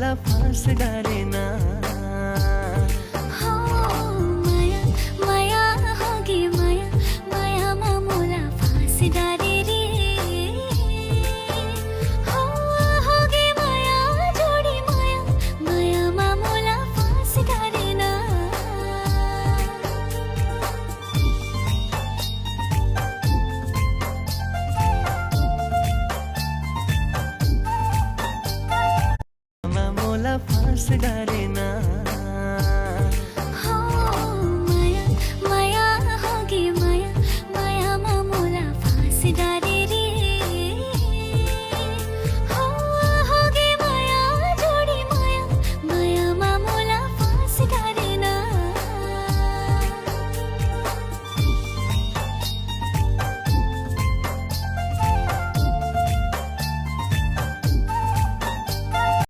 मोला फांस डारे ना। हो माया माया होगी माया माया मा मोला फांस डारे रे। हो होगी माया जोडी माया माया मा मोला फांस डारे ना। मोला फांस डारे ना।